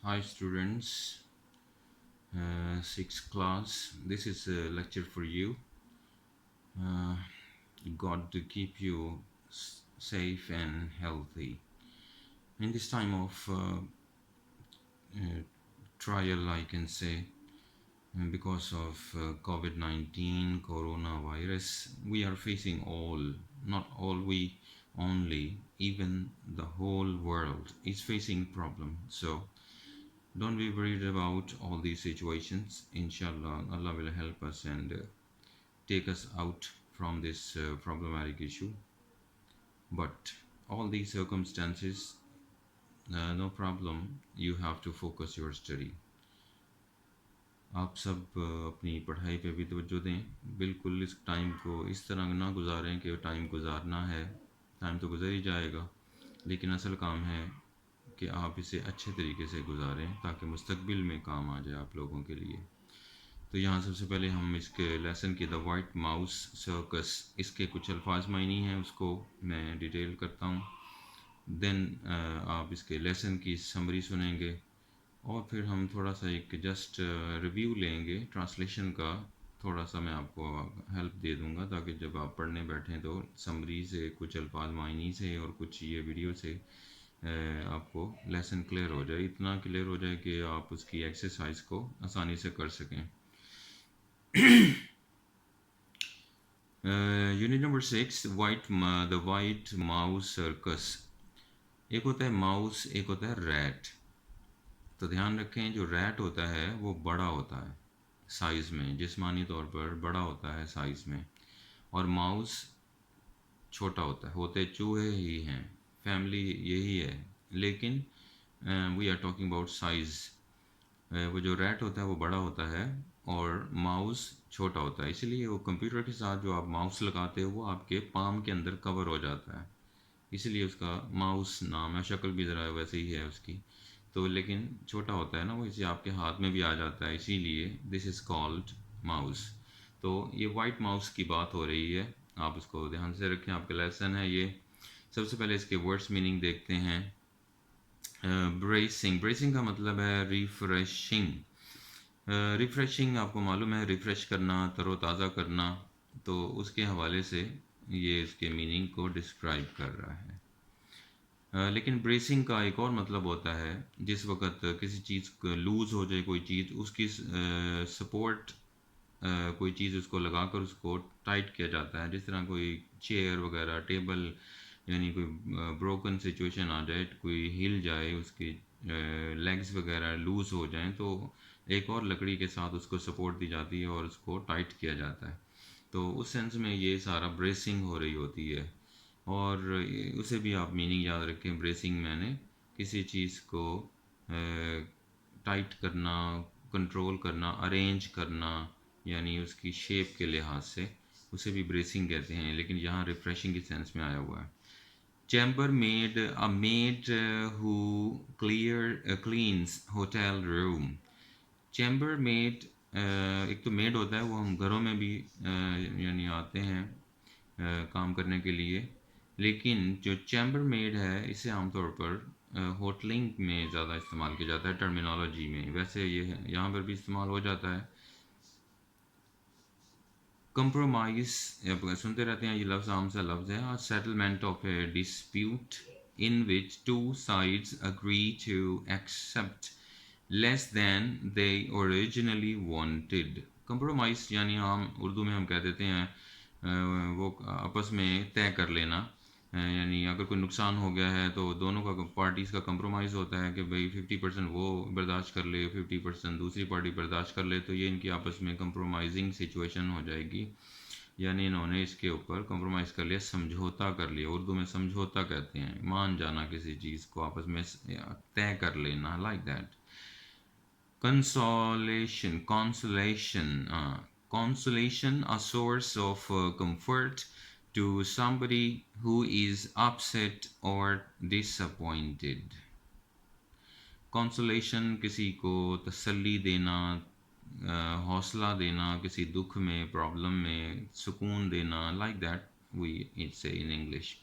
Hi students, sixth class. This is a lecture for you. Uh, God to keep you safe and healthy in this time of uh, trial, I can say, because of COVID-19 coronavirus. We are facing all, not all we only, even the whole world is facing problem. So don't be worried about all these situations. Inshallah, Allah will help us and take us out from this problematic issue. But all these circumstances, no problem. You have to focus your study. आप सब अपनी पढ़ाई पे भी तवज्जो दें। बिल्कुल इस टाइम को इस तरह ना गुजारें कि टाइम गुजारना है। टाइम तो गुजर ही जाएगा, लेकिन असल काम है कि आप इसे अच्छे तरीके से गुजारें ताकि मुस्तकबिल में काम आ जाए आप लोगों के लिए। तो यहाँ सबसे पहले हम इसके लेसन की द वाइट माउस सर्कस, इसके कुछ अल्फाज मायनी हैं, उसको मैं डिटेल करता हूँ। देन आप इसके लेसन की समरी सुनेंगे और फिर हम थोड़ा सा एक जस्ट रिव्यू लेंगे ट्रांसलेशन का। थोड़ा सा मैं आपको हेल्प दे दूँगा ताकि जब आप पढ़ने बैठें तो समरी से, कुछ अल्फाज मायनी से और कुछ ये वीडियो से आपको लेसन क्लियर हो जाए। इतना क्लियर हो जाए कि आप उसकी एक्सरसाइज को आसानी से कर सकें। Unit number 6, the white mouse circus. एक होता है माउस, एक होता है रैट। तो ध्यान रखें, जो रैट होता है वो बड़ा होता है साइज़ में, जिस्मानी तौर पर बड़ा होता है साइज़ में, और माउस छोटा होता है। होते चूहे ही हैं, फैमिली यही है, लेकिन we are talking about size. वो जो रैट होता है वो बड़ा होता है और माउस छोटा होता है। इसलिए वो कंप्यूटर के साथ जो आप माउस लगाते हो वो आपके पाम के अंदर कवर हो जाता है, इसलिए उसका माउस नाम है। शक्ल भी ज़रा वैसे ही है उसकी, तो लेकिन छोटा होता है ना वो, इसे आपके हाथ में भी आ जाता है, इसीलिए दिस इज़ कॉल्ड माउस। तो ये वाइट माउस की बात हो रही है, आप इसको ध्यान से रखें, आपका लेसन है ये। सबसे पहले इसके वर्ड्स मीनिंग देखते हैं। ब्रेसिंग, ब्रेसिंग का मतलब है रिफ्रेशिंग। रिफ़्रेशिंग आपको मालूम है, रिफ़्रेश करना, तरोताज़ा करना, तो उसके हवाले से ये इसके मीनिंग को डिस्क्राइब कर रहा है। लेकिन ब्रेसिंग का एक और मतलब होता है, जिस वक्त किसी चीज़ लूज़ हो जाए, कोई चीज़ उसकी सपोर्ट, कोई चीज़ उसको लगाकर उसको टाइट किया जाता है। जिस तरह कोई चेयर वगैरह, टेबल, यानी कोई ब्रोकन सिचुएशन आ जाए, कोई हिल जाए, उसकी लेग्स वगैरह लूज़ हो जाएं, तो एक और लकड़ी के साथ उसको सपोर्ट दी जाती है और उसको टाइट किया जाता है। तो उस सेंस में ये सारा ब्रेसिंग हो रही होती है। और उसे भी आप मीनिंग याद रखें। ब्रेसिंग मैंने किसी चीज़ को टाइट करना, कंट्रोल करना, अरेंज करना, यानी उसकी शेप के लिहाज से उसे भी ब्रेसिंग कहते हैं, लेकिन यहाँ रिफ्रेशिंग की सेंस में आया हुआ है। Chamber made, a made who cleans hotel room. Chamber made, एक तो मेड होता है वो हम घरों में भी यानी आते हैं काम करने के लिए, लेकिन जो चैम्बर मेड है इसे आमतौर पर होटलिंग में ज़्यादा इस्तेमाल किया जाता है टर्मिनोलॉजी में। वैसे ये यहाँ पर भी इस्तेमाल हो जाता है। कंप्रोमाइज सुनते रहते हैं, ये लफ्ज़ आम सा लफ्ज़ है। Settlement of a dispute in which two sides agree to accept less than they originally wanted. Compromise यानी हम उर्दू में हम कह देते हैं वो आपस में तय कर लेना। यानी अगर कोई नुकसान हो गया है तो दोनों का, पार्टीज़ का कंप्रोमाइज़ होता है कि भाई 50% वो बर्दाश्त कर ले, 50% दूसरी पार्टी बर्दाश्त कर ले, तो ये इनकी आपस में कंप्रोमाइजिंग सिचुएशन हो जाएगी। यानी इन्होंने इसके ऊपर कंप्रोमाइज़ कर लिया, समझौता कर लिया। उर्दू में समझौता कहते हैं, मान जाना किसी चीज़ को, आपस में तय कर लेना, like that. Consolation, consolation, consolation, a source of comfort to somebody who is upset or disappointed. Consolation किसी को तसल्ली देना, हौसला देना, किसी दुख में, प्रॉब्लम में सुकून देना, like that we say in English.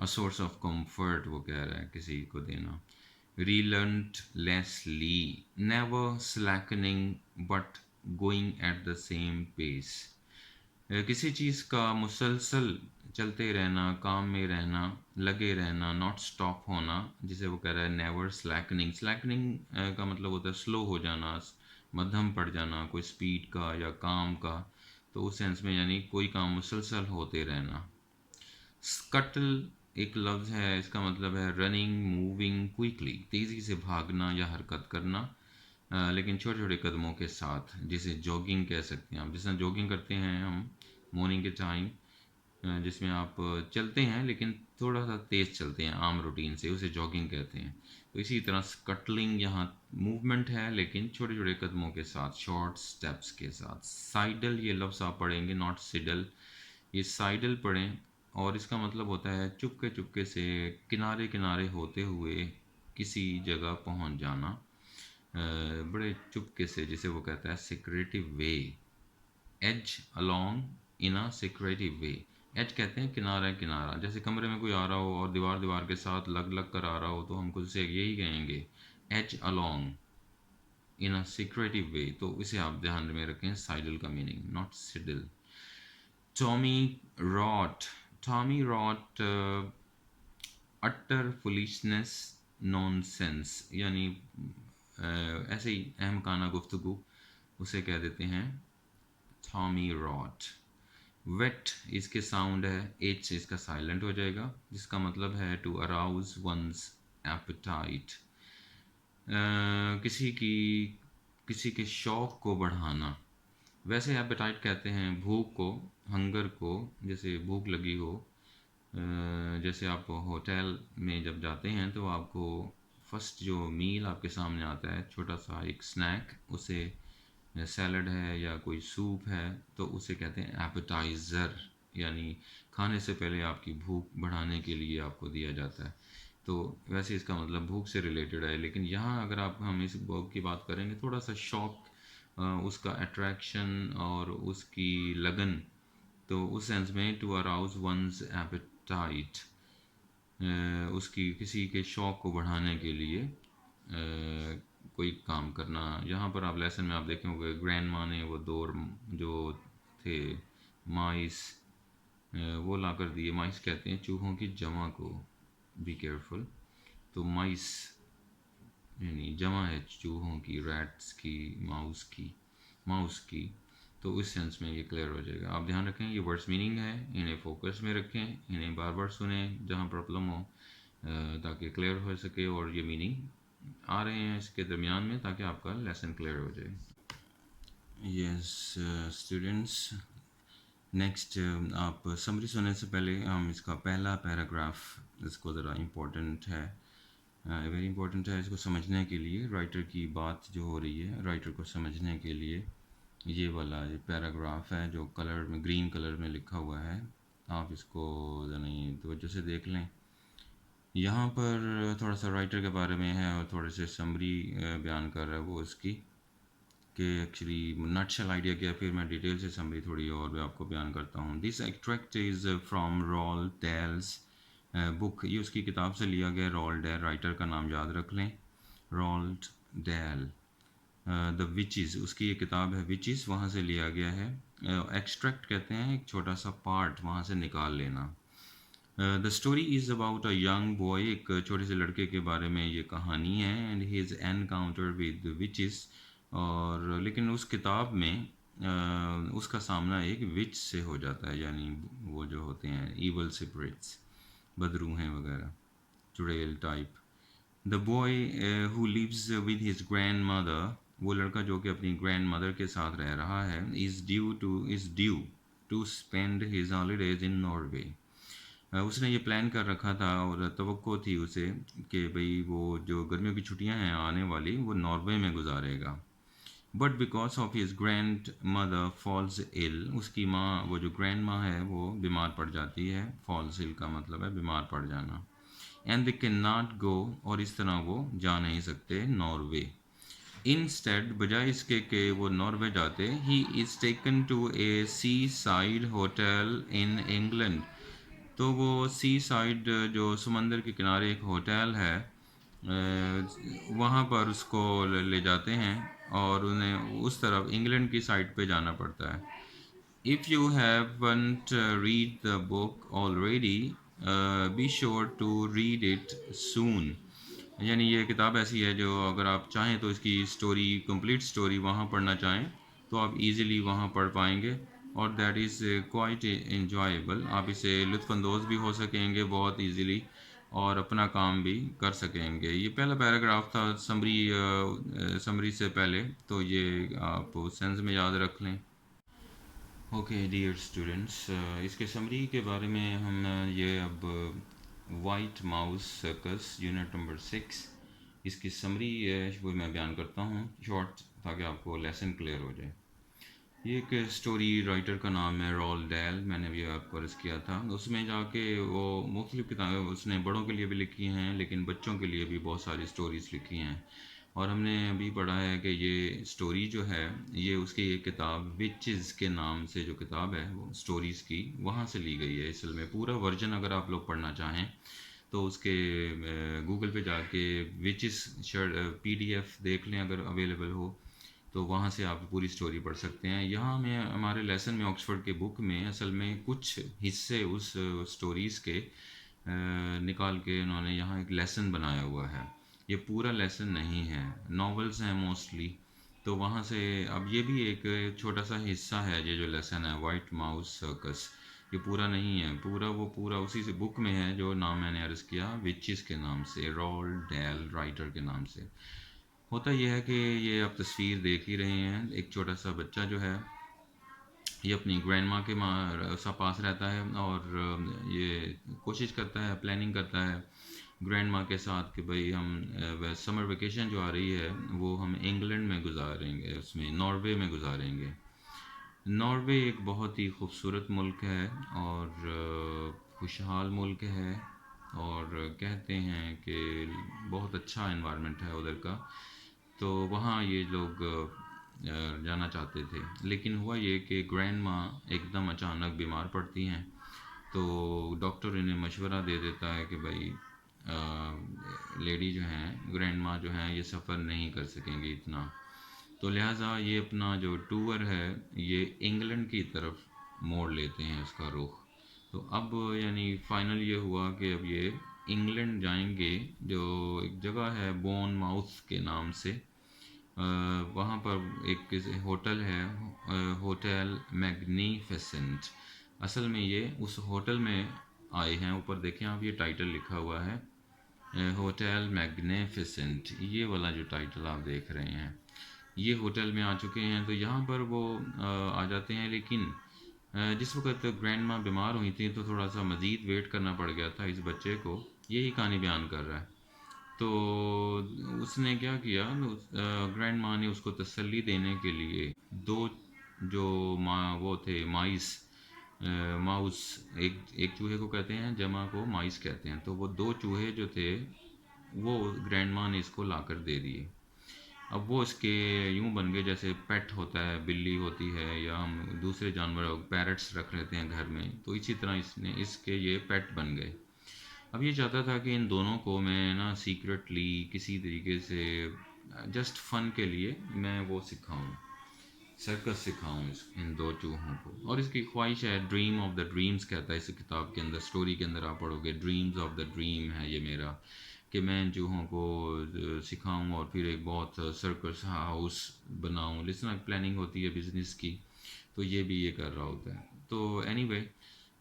A source of comfort वो कह रहा है किसी को देना। relentlessly, never slackening but going at the same pace. किसी चीज़ का मुसलसल चलते रहना, काम में रहना, लगे रहना, नॉट स्टॉप होना, जिसे वो कह रहा है नेवर स्लैकनिंग। स्लैकनिंग का मतलब होता है स्लो हो जाना, मध्यम पड़ जाना, कोई स्पीड का या काम का। तो उस सेंस में यानी कोई काम मुसलसल होते रहना। स्कटल एक लफ्ज़ है, इसका मतलब है रनिंग, मूविंग क्विकली, तेज़ी से भागना या हरकत करना, लेकिन छोटे छोटे कदमों के साथ, जिसे जॉगिंग कह सकते हैं आप। जिस तरह जॉगिंग करते हैं हम मॉर्निंग के टाइम, जिसमें आप चलते हैं लेकिन थोड़ा सा तेज़ चलते हैं आम रूटीन से, उसे जॉगिंग कहते हैं। तो इसी तरह स्कटलिंग यहाँ मूवमेंट है लेकिन छोटे छोटे कदमों के साथ, शॉर्ट स्टेप्स के साथ। साइडल ये लफ्ज़ आप पढ़ेंगे, नॉट सिडल, ये साइडल पढ़ें, और इसका मतलब होता है चुपके चुपके से, किनारे किनारे होते हुए किसी जगह पहुंच जाना, बड़े चुपके से, जिसे वो कहता है secretive way. Edge along in a secretive way. Edge कहते हैं किनारा किनारा, जैसे कमरे में कोई आ रहा हो और दीवार दीवार के साथ लग लग कर आ रहा हो तो हम खुद से यही कहेंगे, edge along in a secretive way. तो इसे आप ध्यान में रखें, साइडल का meaning, not sidle. Tommy rot, tommy rot utter foolishness, nonsense, यानी ऐसे ही अहमकाना गुफ्तगू, उसे कह देते हैं टॉमी रॉट। वेट इसके साउंड है, एच इसका साइलेंट हो जाएगा, जिसका मतलब है टू अराउज वंस एपेटाइट, किसी के शौक को बढ़ाना। वैसे एपेटाइट कहते हैं भूख को, हंगर को, जैसे भूख लगी हो। जैसे आप होटल में जब जाते हैं तो आपको फर्स्ट जो मील आपके सामने आता है, छोटा सा एक स्नैक, उसे सैलड है या कोई सूप है, तो उसे कहते हैं एपेटाइज़र, यानी खाने से पहले आपकी भूख बढ़ाने के लिए आपको दिया जाता है। तो वैसे इसका मतलब भूख से रिलेटेड है, लेकिन यहाँ अगर हम इस बुक की बात करेंगे, थोड़ा सा शौक, उसका अट्रैक्शन और उसकी लगन, तो उस सेंस में टू अराउज वंस एपेटाइट, उसकी किसी के शौक को बढ़ाने के लिए कोई काम करना। यहाँ पर आप लेसन में आप देखे होंगे, ग्रैंड माँ ने वो दो जो थे माइस, वो ला कर दिए। माइस कहते हैं चूहों की जमा को, बी केयरफुल। तो माइस यानी जमा है चूहों की, रैट्स की, माउस की। तो इस सेंस में ये क्लियर हो जाएगा। आप ध्यान रखें, ये वर्ड्स मीनिंग है, इन्हें फोकस में रखें, इन्हें बार बार सुने जहाँ प्रॉब्लम हो, ताकि क्लियर हो सके, और ये मीनिंग आ रहे हैं इसके दरमियान में, ताकि आपका लेसन क्लियर हो जाए। यस स्टूडेंट्स, नेक्स्ट आप समरी सुनने से पहले हम इसका पहला पैराग्राफ, इसको ज़रा इम्पोर्टेंट है, वेरी इंपॉर्टेंट है इसको समझने के लिए। राइटर की बात जो हो रही है, राइटर को समझने के लिए ये वाला ये पैराग्राफ है जो कलर में, ग्रीन कलर में लिखा हुआ है। आप इसको यानी तवज्जो से देख लें। यहाँ पर थोड़ा सा राइटर के बारे में है और थोड़े से समरी बयान कर रहा है वो इसकी, कि एक्चुअली नटशेल आइडिया क्या, फिर मैं डिटेल से समरी थोड़ी और भी आपको बयान करता हूँ। This extract is from Roald Dahl's book, ये उसकी किताब से लिया गया। रोल्ड डेल, राइटर का नाम याद रख लें, रोल्ड डेल। द विचेस, उसकी ये किताब है विचेस, वहाँ से लिया गया है। एक्सट्रैक्ट कहते हैं एक छोटा सा पार्ट वहाँ से निकाल लेना। The story is about a young boy, एक छोटे से लड़के के बारे में ये कहानी है। And his encounter with witches, और लेकिन उस किताब में उसका सामना एक विच से हो जाता है, यानी वो जो होते हैं ईवल स्पिरिट्स, बदरूहें वगैरह, चुड़ैल type. The boy who lives with his grandmother, वो लड़का जो कि अपनी ग्रैंड मदर के साथ रह रहा है, is due to spend his holidays in Norway. उसने ये प्लान कर रखा था और तवक्को थी उसे कि भाई वो जो गर्मियों की छुट्टियां हैं आने वाली, वो नॉर्वे में गुजारेगा। But because of his grandmother falls ill, उसकी माँ, वो जो ग्रैंड माँ है, वो बीमार पड़ जाती है। फॉल्स इल का मतलब है बीमार पड़ जाना। And they can not go, और इस तरह वो जा नहीं सकते नॉर्वे। इंस्टेड, बजाय इसके कि वो नॉर्वे जाते, he is taken to a seaside hotel in England. तो वो सी साइड, जो समंदर के किनारे एक होटल है, वहाँ पर उसको ले जाते हैं और उन्हें उस तरफ इंग्लैंड की साइड पे जाना पड़ता है। If you haven't read the book already, be sure to read it soon. यानी ये किताब ऐसी है जो अगर आप चाहें तो इसकी स्टोरी, कंप्लीट स्टोरी वहाँ पढ़ना चाहें तो आप इजीली वहाँ पढ़ पाएंगे और दैट इज़ क्वाइट enjoyable। आप इसे लुत्फ़अंदोज़ भी हो सकेंगे बहुत इजीली और अपना काम भी कर सकेंगे। ये पहला पैराग्राफ था समरी से पहले, तो ये आप सेंस में याद रख लें। ओके डियर स्टूडेंट्स, इसके समरी के बारे में हम ये अब white mouse circus unit number 6 इसकी समरी वो मैं बयान करता हूँ शॉर्ट, ताकि आपको लेसन क्लियर हो जाए। ये एक स्टोरी राइटर का नाम है रॉल्ड डेल। मैंने भी आपको अर्ज़ किया था, उसमें जाके वो मुख्तलिफ़ किताबें उसने बड़ों के लिए भी लिखी हैं लेकिन बच्चों के लिए भी बहुत सारी स्टोरीज़ लिखी हैं। और हमने अभी पढ़ा है कि ये स्टोरी जो है ये उसकी एक किताब विचेस के नाम से जो किताब है वो स्टोरीज़ की वहाँ से ली गई है। असल में पूरा वर्जन अगर आप लोग पढ़ना चाहें तो उसके गूगल पे जाके विचेस PDF देख लें अगर अवेलेबल हो, तो वहाँ से आप पूरी स्टोरी पढ़ सकते हैं। यहाँ में हमारे लेसन में ऑक्सफोर्ड के बुक में असल में कुछ हिस्से उस स्टोरीज़ के निकाल के उन्होंने यहाँ एक लेसन बनाया हुआ है। ये पूरा लेसन नहीं है, नॉवेल्स हैं मोस्टली, तो वहाँ से अब ये भी एक छोटा सा हिस्सा है। ये जो लेसन है वाइट माउस सर्कस, ये पूरा नहीं है, पूरा उसी से बुक में है जो नाम मैंने अर्ज़ किया विचिस के नाम से, रॉल्ड डेल राइटर के नाम से। होता यह है कि ये आप तस्वीर देख ही रहे हैं, एक छोटा सा बच्चा जो है ये अपनी ग्रैंड माँ के पास रहता है और ये कोशिश करता है, प्लानिंग करता है ग्रैंड माँ के साथ कि भाई हम समर वेकेशन जो आ रही है वो हम इंग्लैंड में गुजारेंगे, उसमें नॉर्वे में गुजारेंगे। नॉर्वे एक बहुत ही खूबसूरत मुल्क है और खुशहाल मुल्क है और कहते हैं कि बहुत अच्छा इन्वायरमेंट है उधर का। तो वहाँ ये लोग जाना चाहते थे, लेकिन हुआ ये कि ग्रैंड माँ एकदम अचानक बीमार पड़ती हैं। तो डॉक्टर इन्हें मशवरा दे देता है कि भाई लेडी जो हैं ग्रैंड माँ जो हैं ये सफ़र नहीं कर सकेंगी इतना, तो लिहाजा ये अपना जो टूर है ये इंग्लैंड की तरफ मोड़ लेते हैं उसका रुख। तो अब यानी फाइनल ये हुआ कि अब ये इंग्लैंड जाएंगे, जो एक जगह है बोन माउथ के नाम से। वहाँ पर एक होटल है, होटल मैग्नीफिसेंट। असल में ये उस होटल में आए हैं, ऊपर देखें आप ये टाइटल लिखा हुआ है होटल मैग्निफिसेंट, ये वाला जो टाइटल आप देख रहे हैं ये होटल में आ चुके हैं। तो यहाँ पर वो आ जाते हैं, लेकिन जिस वक्त ग्रैंड माँ बीमार हुई थी तो थोड़ा सा मज़ीद वेट करना पड़ गया था इस बच्चे को, यही कहानी बयान कर रहा है। तो उसने क्या किया, ग्रैंड माँ ने उसको तसल्ली देने के लिए दो जो माँ वो थे माइस, माउस, एक एक चूहे को कहते हैं, जमा को माइस कहते हैं, तो वो दो चूहे जो थे वो ग्रैंड माँ ने इसको लाकर दे दिए। अब वो इसके यूं बन गए जैसे पेट होता है, बिल्ली होती है या हम दूसरे जानवर पैरट्स रख लेते हैं घर में, तो इसी तरह इसने इसके ये पेट बन गए। अब ये चाहता था कि इन दोनों को मैं ना सीक्रेटली किसी तरीके से जस्ट फन के लिए मैं वो सिखाऊं, सर्कस सिखाऊं इन दो चूहों को। और इसकी ख्वाहिश है, ड्रीम ऑफ द ड्रीम्स कहता है इस किताब के अंदर, स्टोरी के अंदर आप पढ़ोगे ड्रीम्स ऑफ द ड्रीम है ये मेरा, कि मैं इन चूहों को सिखाऊं और फिर एक बहुत सर्कस हाउस बनाऊं। लिसन प्लानिंग होती है बिजनेस की, तो ये भी ये कर रहा होता है। तो एनीवे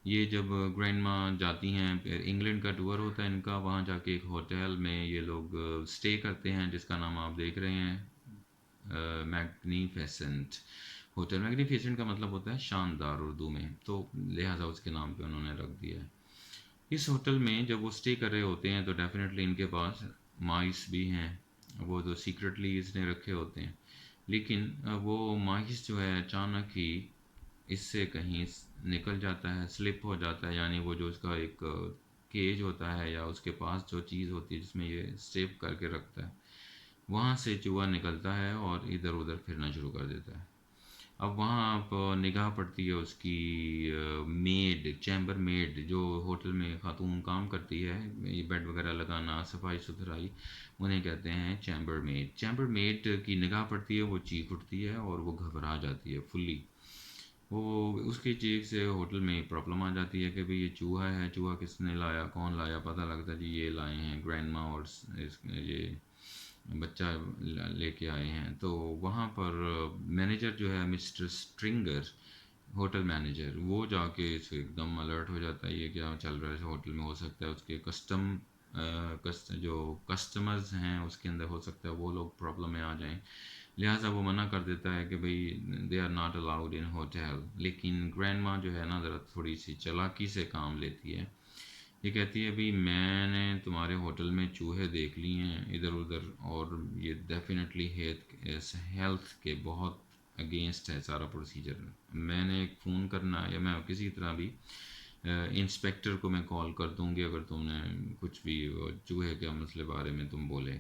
ये जब ग्रैंड माँ जाती हैं, फिर इंग्लैंड का टूर होता है इनका, वहाँ जाके एक होटल में ये लोग स्टे करते हैं जिसका नाम आप देख रहे हैं मैग्नीफिसेंट होटल। मैग्नीफिसेंट का मतलब होता है शानदार उर्दू में, तो लिहाजा उसके नाम पे उन्होंने रख दिया है। इस होटल में जब वो स्टे कर रहे होते हैं तो डेफिनेटली इनके पास माइस भी हैं, वो तो सीक्रेटली इसने रखे होते हैं। लेकिन वो माइस जो है अचानक ही इससे कहीं निकल जाता है, स्लिप हो जाता है, यानी वो जो उसका एक केज होता है या उसके पास जो चीज़ होती है जिसमें ये सेव करके रखता है, वहाँ से चूहा निकलता है और इधर उधर फिरना शुरू कर देता है। अब वहाँ आप निगाह पड़ती है उसकी मेड, चैम्बर मेड, जो होटल में खातून काम करती है, ये बेड वगैरह लगाना, सफाई सुथराई, उन्हें कहते हैं चैम्बर मेड। चैम्बर मेड की निगाह पड़ती है, वो चीख उठती है और वो घबरा जाती है फुल्ली। वो उसकी चीख से होटल में प्रॉब्लम आ जाती है कि भाई ये चूहा है, चूहा किसने लाया, कौन लाया, पता लगता है जी ये लाए हैं ग्रैंड माँ और ये बच्चा लेके आए हैं। तो वहाँ पर मैनेजर जो है मिस्टर स्ट्रिंगर, होटल मैनेजर, वो जाके इसे एकदम अलर्ट हो जाता है, ये क्या चल रहा है इस होटल में। हो सकता है उसके जो कस्टमर्स हैं उसके अंदर हो सकता है वो लोग प्रॉब्लम में आ जाएं, लिहाजा वो मना कर देता है कि भाई they are not allowed in hotel. लेकिन ग्रैंड माँ जो है ना ज़रा थोड़ी सी चालाकी से काम लेती है। ये कहती है भाई मैंने तुम्हारे होटल में चूहे देख लिए हैं इधर उधर, और ये डेफिनेटली हेल्थ के बहुत अगेंस्ट है सारा प्रोसीजर। मैंने एक फ़ोन करना या मैं किसी तरह भी इंस्पेक्टर को मैं कॉल कर दूंगी अगर तुमने कुछ भी चूहे के मसले बारे में तुम बोले।